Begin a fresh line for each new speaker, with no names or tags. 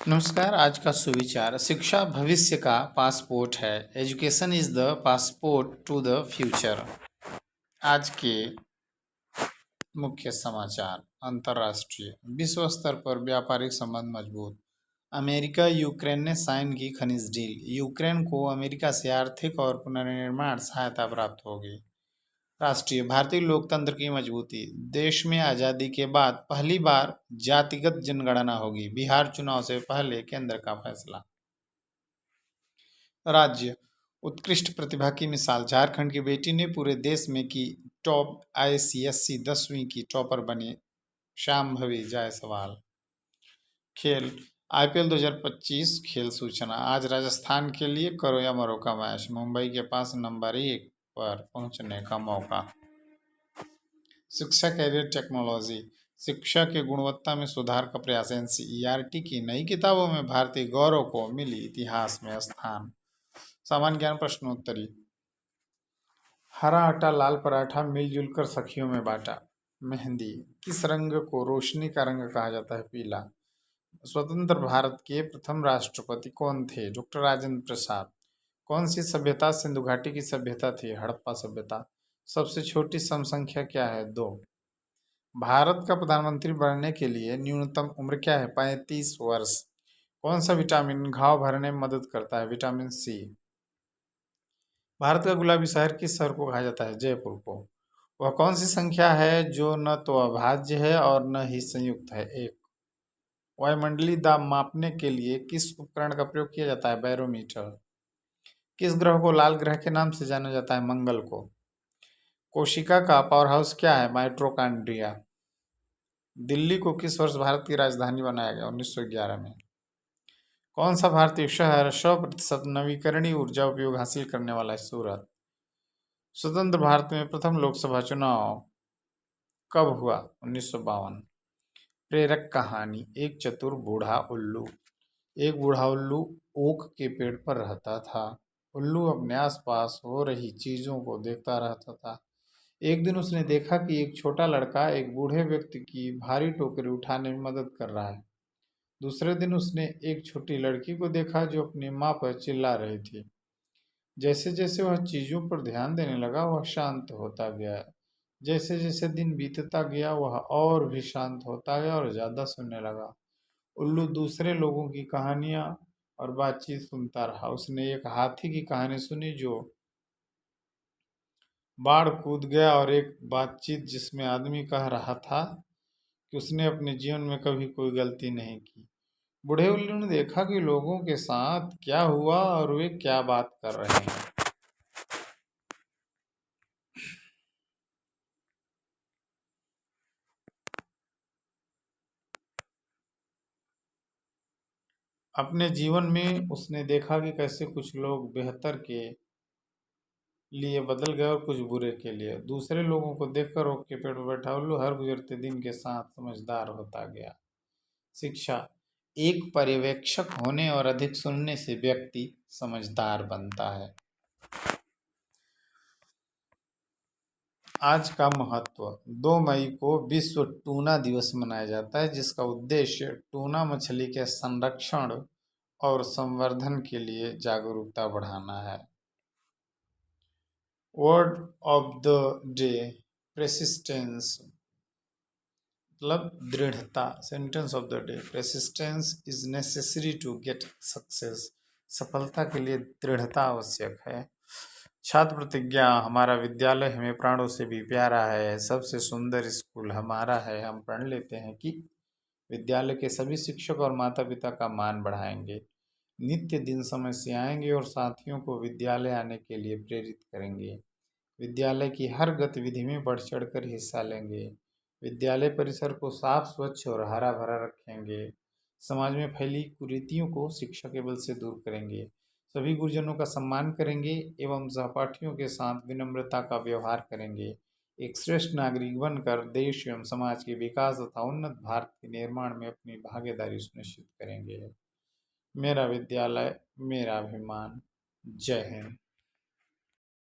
नमस्कार। आज का सुविचार: शिक्षा भविष्य का पासपोर्ट है। Education is the passport to the future. आज के मुख्य समाचार: अंतर्राष्ट्रीय विश्व स्तर पर व्यापारिक संबंध मजबूत। अमेरिका यूक्रेन ने साइन की खनिज डील। यूक्रेन को अमेरिका से आर्थिक और पुनर्निर्माण सहायता प्राप्त होगी। राष्ट्रीय भारतीय लोकतंत्र की मजबूती। देश में आज़ादी के बाद पहली बार जातिगत जनगणना होगी। बिहार चुनाव से पहले केंद्र का फैसला। राज्य उत्कृष्ट प्रतिभा की मिसाल। झारखंड की बेटी ने पूरे देश में की टॉप। आईसीएससी 10वीं की टॉपर बनी शांभवी जायसवाल। खेल आईपीएल 2025 खेल सूचना। आज राजस्थान के लिए करो या मरो का मैच। मुंबई के पास नंबर 1 पर पहुंचने का मौका। शिक्षा कैरियर टेक्नोलॉजी। शिक्षा की गुणवत्ता में सुधार का प्रयास। एनसीईआरटी की नई किताबों में भारतीय गौरव को मिली इतिहास में स्थान। सामान्य ज्ञान प्रश्नोत्तरी। हरा आटा लाल पराठा मिलजुल कर सखियों में बांटा। मेहंदी किस रंग को रोशनी का रंग कहा जाता है? पीला। स्वतंत्र भारत के प्रथम राष्ट्रपति कौन थे? डॉक्टर राजेंद्र प्रसाद। कौन सी सभ्यता सिंधु घाटी की सभ्यता थी? हड़प्पा सभ्यता। सबसे छोटी सम संख्या क्या है? 2। भारत का प्रधानमंत्री बनने के लिए न्यूनतम उम्र क्या है? 35 वर्ष। कौन सा विटामिन घाव भरने में मदद करता है? Vitamin C. भारत का गुलाबी शहर किस शहर को कहा जाता है? जयपुर को। वह कौन सी संख्या है जो न तो अभाज्य है और न ही संयुक्त है? 1। वायुमंडलीय दाब मापने के लिए किस उपकरण का प्रयोग किया जाता है? बैरोमीटर। किस ग्रह को लाल ग्रह के नाम से जाना जाता है? मंगल को। कोशिका का पावर हाउस क्या है? माइटोकॉन्ड्रिया। दिल्ली को किस वर्ष भारत की राजधानी बनाया गया? 1911 में। कौन सा भारतीय शहर 100% नवीकरणीय ऊर्जा उपयोग हासिल करने वाला है? सूरत। स्वतंत्र भारत में प्रथम लोकसभा चुनाव कब हुआ? 1952। प्रेरक कहानी। एक चतुर बूढ़ा उल्लू। एक बूढ़ा उल्लू ओक के पेड़ पर रहता था। उल्लू अपने आसपास हो रही चीजों को देखता रहता था। एक दिन उसने देखा कि एक छोटा लड़का एक बूढ़े व्यक्ति की भारी टोकरी उठाने में मदद कर रहा है। दूसरे दिन उसने एक छोटी लड़की को देखा जो अपनी माँ पर चिल्ला रही थी। जैसे जैसे वह चीजों पर ध्यान देने लगा वह शांत होता गया। जैसे जैसे दिन बीतता गया वह और भी शांत होता गया और ज्यादा सुनने लगा। उल्लू दूसरे लोगों की कहानियां और बातचीत सुनता रहा। उसने एक हाथी की कहानी सुनी जो बाढ़ कूद गया और एक बातचीत जिसमें आदमी कह रहा था कि उसने अपने जीवन में कभी कोई गलती नहीं की। बूढ़े उल्लू ने देखा कि लोगों के साथ क्या हुआ और वे क्या बात कर रहे हैं। अपने जीवन में उसने देखा कि कैसे कुछ लोग बेहतर के लिए बदल गए और कुछ बुरे के लिए। दूसरे लोगों को देखकर ओक के पेड़ पर बैठा उल्लू हर गुजरते दिन के साथ समझदार होता गया। शिक्षा एक पर्यवेक्षक होने और अधिक सुनने से व्यक्ति समझदार बनता है। आज का महत्व। 2 मई को विश्व टूना दिवस मनाया जाता है जिसका उद्देश्य टूना मछली के संरक्षण और संवर्धन के लिए जागरूकता बढ़ाना है। Word of the day persistence मतलब दृढ़ता। Sentence of the day persistence is necessary to get success. सफलता के लिए दृढ़ता आवश्यक है। छात्र प्रतिज्ञा। हमारा विद्यालय हमें प्राणों से भी प्यारा है। सबसे सुंदर स्कूल हमारा है। हम प्रण लेते हैं कि विद्यालय के सभी शिक्षक और माता पिता का मान बढ़ाएंगे। नित्य दिन समय से आएंगे और साथियों को विद्यालय आने के लिए प्रेरित करेंगे। विद्यालय की हर गतिविधि में बढ़ चढ़कर हिस्सा लेंगे। विद्यालय परिसर को साफ स्वच्छ और हरा भरा रखेंगे। समाज में फैली कुरीतियों को शिक्षा के बल से दूर करेंगे। सभी गुरुजनों का सम्मान करेंगे एवं सहपाठियों के साथ विनम्रता का व्यवहार करेंगे। एक श्रेष्ठ नागरिक बनकर देश एवं समाज के विकास तथा उन्नत भारत के निर्माण में अपनी भागीदारी सुनिश्चित करेंगे। मेरा विद्यालय मेरा अभिमान। जय हिंद।